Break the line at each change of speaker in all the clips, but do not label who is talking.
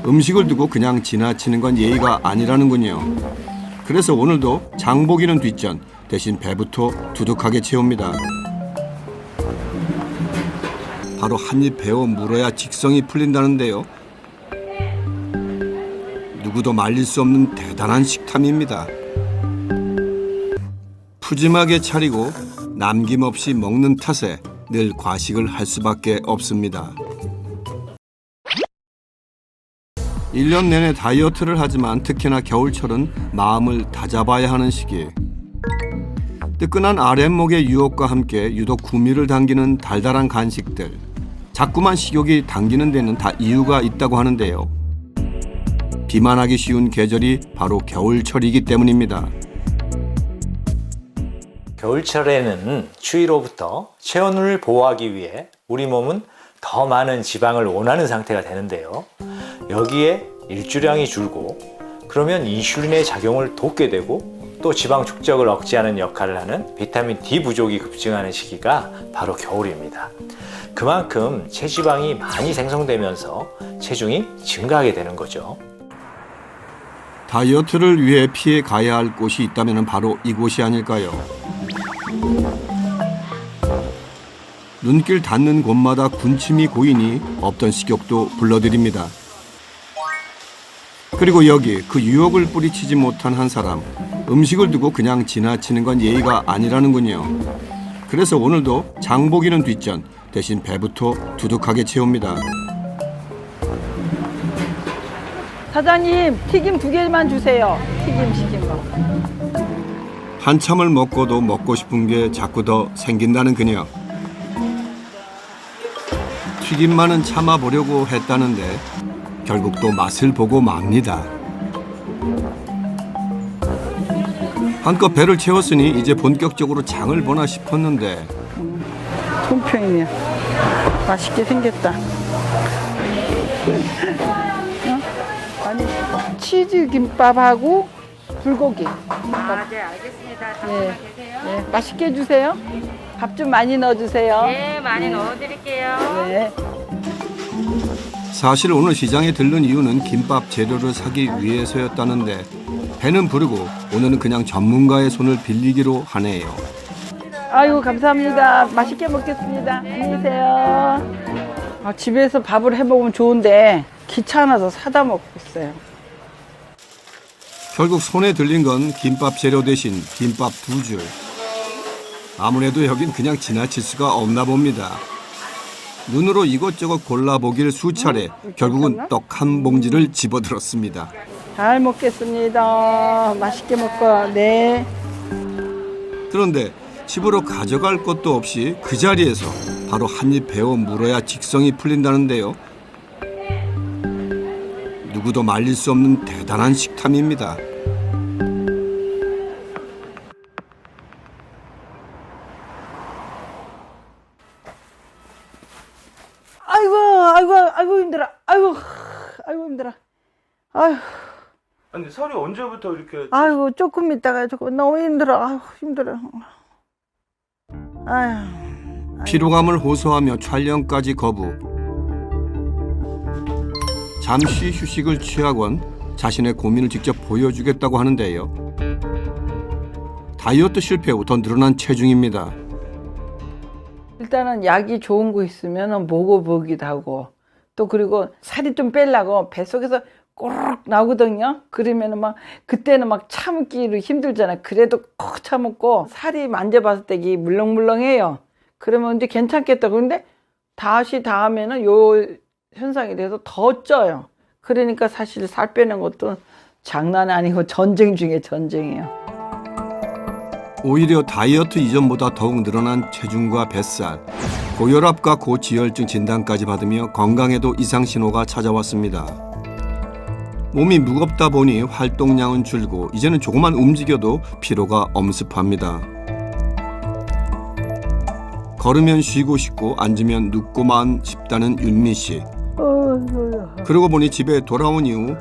음식을 두고 그냥 지나치는 건 예의가 아니라는군요. 그래서 오늘도 장보기는 뒷전, 대신 배부터 두둑하게 채웁니다. 바로 한 입 베어 물어야 직성이 풀린다는데요. 누구도 말릴 수 없는 대단한 식탐입니다. 푸짐하게 차리고 남김없이 먹는 탓에 늘 과식을 할 수밖에 없습니다. 1년 내내 다이어트를 하지만 특히나 겨울철은 마음을 다잡아야 하는 시기. 뜨끈한 아랫목의 유혹과 함께 유독 구미를 당기는 달달한 간식들. 자꾸만 식욕이 당기는 데는 다 이유가 있다고 하는데요. 비만하기 쉬운 계절이 바로 겨울철이기 때문입니다.
겨울철에는 추위로부터 체온을 보호하기 위해 우리 몸은 더 많은 지방을 원하는 상태가 되는데요. 여기에 일주량이 줄고 그러면 인슐린의 작용을 돕게 되고 또 지방 축적을 억제하는 역할을 하는 비타민 D 부족이 급증하는 시기가 바로 겨울입니다. 그만큼 체지방이 많이 생성되면서 체중이 증가하게 되는 거죠.
다이어트를 위해 피해 가야 할 곳이 있다면 바로 이곳이 아닐까요? 눈길 닿는 곳마다 군침이 고이니 없던 식욕도 불러들입니다. 그리고 여기 그 유혹을 뿌리치지 못한 한 사람, 음식을 두고 그냥 지나치는 건 예의가 아니라는군요. 그래서 오늘도 장보기는 뒷전, 대신 배부터 두둑하게 채웁니다.
사장님, 튀김 2개만 주세요. 튀김 시킨 거.
한참을 먹고도 먹고 싶은 게 자꾸 더 생긴다는 그녀. 튀김만은 참아보려고 했다는데 결국 또 맛을 보고 맙니다. 한껏 배를 채웠으니 이제 본격적으로 장을 보나 싶었는데
송편이네. 맛있게 생겼다. 아니, 치즈 김밥하고 불고기.
아, 네, 알겠습니다. 잠깐만
네.
계세요.
네, 맛있게 해주세요. 밥 좀 많이 넣어주세요.
네, 많이 넣어드릴게요.
네.
사실 오늘 시장에 들른 이유는 김밥 재료를 사기 위해서였다는데 배는 부르고 오늘은 그냥 전문가의 손을 빌리기로 하네요.
아이고, 감사합니다. 맛있게 먹겠습니다. 안녕히 계세요. 집에서 밥을 해 먹으면 좋은데 귀찮아서 사다 먹고 있어요.
결국 손에 들린 건 김밥 재료 대신 김밥 2줄. 아무래도 여긴 그냥 지나칠 수가 없나 봅니다. 눈으로 이것저것 골라보길 수차례 결국은 떡 한 봉지를 집어들었습니다.
잘 먹겠습니다. 맛있게 먹고. 네.
그런데 집으로 가져갈 것도 없이 그 자리에서 바로 한 입 베어 물어야 직성이 풀린다는데요. 누구도 말릴 수 없는 대단한 식탐입니다.
아이고 힘들어. 아이고 힘들어. 아이고.
아니 살이 언제부터 이렇게
아이고 조금 있다가 조금 너무 힘들어. 아이고 힘들어. 아휴.
피로감을 호소하며 촬영까지 거부. 잠시 휴식을 취하곤 자신의 고민을 직접 보여주겠다고 하는데요. 다이어트 실패 후 더 늘어난 체중입니다.
일단은 약이 좋은 거 있으면 먹어보기도 하고 또 그리고 살이 좀 빼려고 뱃속에서 꼬르륵 나오거든요. 그러면은 막 그때는 막 참기로 힘들잖아요. 그래도 콕 참고 살이 만져봤을 때 이게 물렁물렁해요. 그러면 이제 괜찮겠다. 그런데 다시 다음에는 요 현상이 돼서 더 쪄요. 그러니까 사실 살 빼는 것도 장난 아니고 전쟁 중에 전쟁이에요.
오히려 다이어트 이전보다 더욱 늘어난 체중과 뱃살, 고혈압과 고지혈증 진단까지 받으며 건강에도 이상 신호가 찾아왔습니다. 몸이 무겁다 보니 활동량은 줄고 이제는 조금만 움직여도 피로가 엄습합니다. 걸으면 쉬고 싶고 앉으면 눕고만 싶다는 윤미 씨. 그러고 보니 집에 돌아온 이후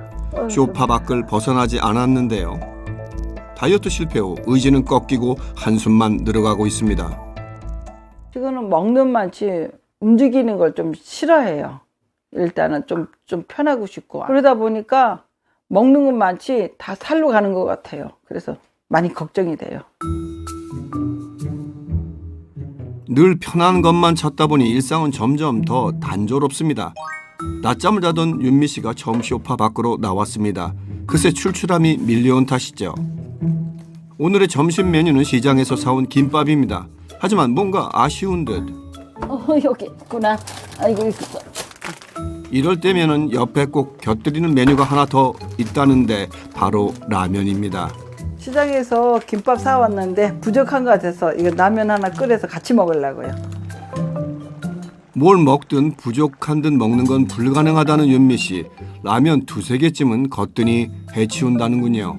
쇼파 밖을 벗어나지 않았는데요. 다이어트 실패 후 의지는 꺾이고 한숨만 늘어가고 있습니다.
지금은 먹는 맛이 움직이는 걸 좀 싫어해요. 일단은 좀 편하고 싶고. 그러다 보니까 먹는 건 많지 다 살로 가는 것 같아요. 그래서 많이 걱정이 돼요.
늘 편한 것만 찾다 보니 일상은 점점 더 단조롭습니다. 낮잠을 자던 윤미 씨가 처음 소파 밖으로 나왔습니다. 그새 출출함이 밀려온 탓이죠. 오늘의 점심 메뉴는 시장에서 사온 김밥입니다. 하지만 뭔가 아쉬운 듯.
여기 있구나. 아이고 있어.
이럴 때면은 옆에 꼭 곁들이는 메뉴가 하나 더 있다는데 바로 라면입니다.
시장에서 김밥 사왔는데 부족한 것 같아서 이거 라면 하나 끓여서 같이 먹으려고요.
뭘 먹든 부족한 듯 먹는 건 불가능하다는 윤미 씨. 라면 2-3개쯤은 거뜬히 해치운다는군요.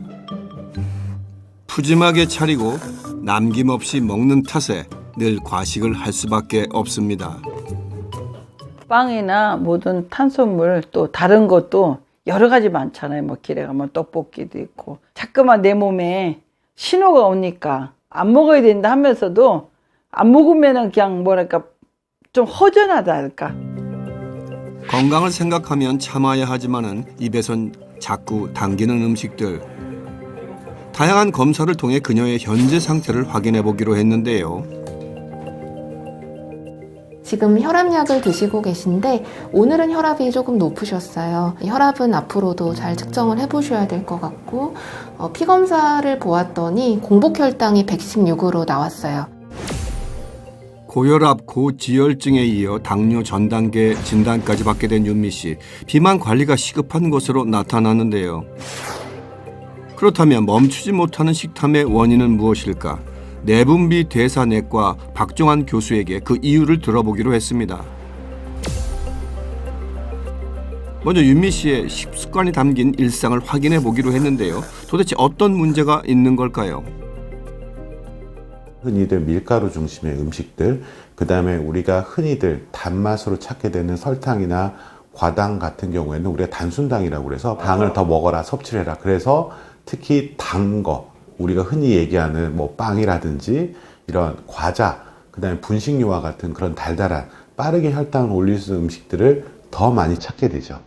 푸짐하게 차리고 남김없이 먹는 탓에 늘 과식을 할 수밖에 없습니다.
빵이나 모든 탄수화물 또 다른 것도 여러 가지 많잖아요. 뭐 길에 가면 떡볶이도 있고. 자꾸만 내 몸에 신호가 오니까 안 먹어야 된다 하면서도 안 먹으면은 그냥 뭐랄까 좀 허전하다 할까.
건강을 생각하면 참아야 하지만은 입에선 자꾸 당기는 음식들. 다양한 검사를 통해 그녀의 현재 상태를 확인해 보기로 했는데요.
지금 혈압약을 드시고 계신데 오늘은 혈압이 조금 높으셨어요. 혈압은 앞으로도 잘 측정을 해보셔야 될 것 같고 피검사를 보았더니 공복혈당이 116으로 나왔어요.
고혈압, 고지혈증에 이어 당뇨 전 단계 진단까지 받게 된 윤미 씨. 비만 관리가 시급한 것으로 나타났는데요. 그렇다면 멈추지 못하는 식탐의 원인은 무엇일까? 내분비 대사내과 박종환 교수에게 그 이유를 들어보기로 했습니다. 먼저 윤미 씨의 식습관이 담긴 일상을 확인해 보기로 했는데요. 도대체 어떤 문제가 있는 걸까요?
흔히들 밀가루 중심의 음식들, 그 다음에 우리가 흔히들 단맛으로 찾게 되는 설탕이나 과당 같은 경우에는 우리가 단순당이라고 그래서 당을 더 먹어라, 섭취를 해라. 그래서 특히 단 거, 우리가 흔히 얘기하는 뭐 빵이라든지 이런 과자, 그 다음에 분식류와 같은 그런 달달한 빠르게 혈당을 올릴 수 있는 음식들을 더 많이 찾게 되죠.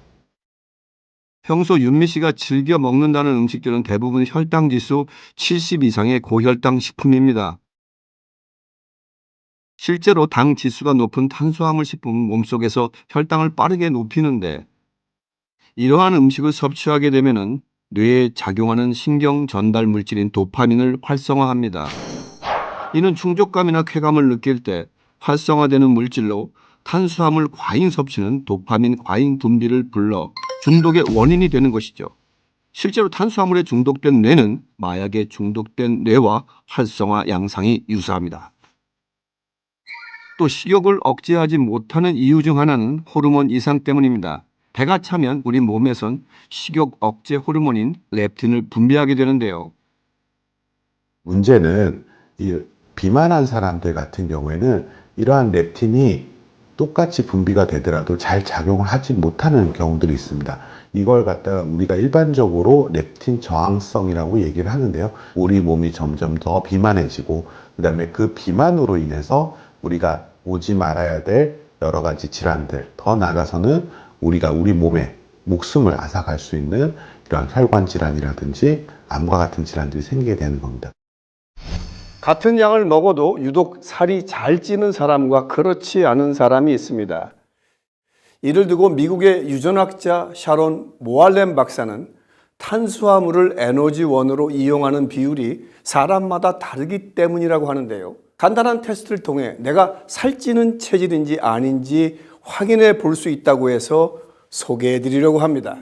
평소 윤미 씨가 즐겨 먹는다는 음식들은 대부분 혈당 지수 70 이상의 고혈당 식품입니다. 실제로 당 지수가 높은 탄수화물 식품은 몸속에서 혈당을 빠르게 높이는데 이러한 음식을 섭취하게 되면은 뇌에 작용하는 신경 전달 물질인 도파민을 활성화합니다. 이는 충족감이나 쾌감을 느낄 때 활성화되는 물질로 탄수화물 과잉 섭취는 도파민 과잉 분비를 불러 중독의 원인이 되는 것이죠. 실제로 탄수화물에 중독된 뇌는 마약에 중독된 뇌와 활성화 양상이 유사합니다. 또 식욕을 억제하지 못하는 이유 중 하나는 호르몬 이상 때문입니다. 배가 차면 우리 몸에선 식욕 억제 호르몬인 렙틴을 분비하게 되는데요.
문제는 이 비만한 사람들 같은 경우에는 이러한 렙틴이 똑같이 분비가 되더라도 잘 작용을 하지 못하는 경우들이 있습니다. 이걸 갖다가 우리가 일반적으로 렙틴 저항성이라고 얘기를 하는데요. 우리 몸이 점점 더 비만해지고 그다음에 그 비만으로 인해서 우리가 오지 말아야 될 여러 가지 질환들, 더 나아가서는 우리가 우리 몸에 목숨을 앗아갈 수 있는 이러한 혈관 질환이라든지 암과 같은 질환들이 생기게 되는 겁니다.
같은 양을 먹어도 유독 살이 잘 찌는 사람과 그렇지 않은 사람이 있습니다. 이를 두고 미국의 유전학자 샤론 모알렘 박사는 탄수화물을 에너지원으로 이용하는 비율이 사람마다 다르기 때문이라고 하는데요. 간단한 테스트를 통해 내가 살찌는 체질인지 아닌지 확인해 볼 수 있다고 해서 소개해 드리려고 합니다.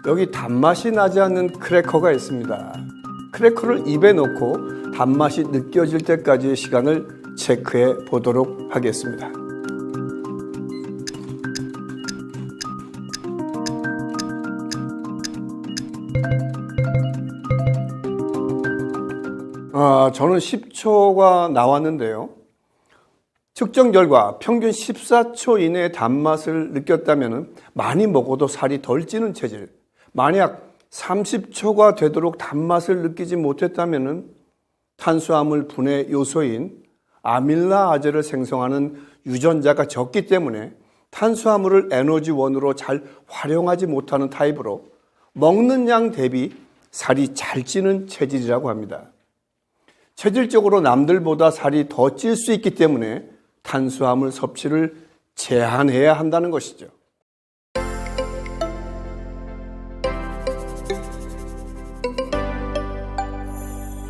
여기 단맛이 나지 않는 크래커가 있습니다. 크래커를 입에 넣고 단맛이 느껴질 때까지의 시간을 체크해 보도록 하겠습니다. 저는 10초가 나왔는데요. 측정 결과 평균 14초 이내에 단맛을 느꼈다면 많이 먹어도 살이 덜 찌는 체질, 만약 30초가 되도록 단맛을 느끼지 못했다면 탄수화물 분해 요소인 아밀라아제를 생성하는 유전자가 적기 때문에 탄수화물을 에너지원으로 잘 활용하지 못하는 타입으로 먹는 양 대비 살이 잘 찌는 체질이라고 합니다. 체질적으로 남들보다 살이 더 찔 수 있기 때문에 탄수화물 섭취를 제한해야 한다는 것이죠.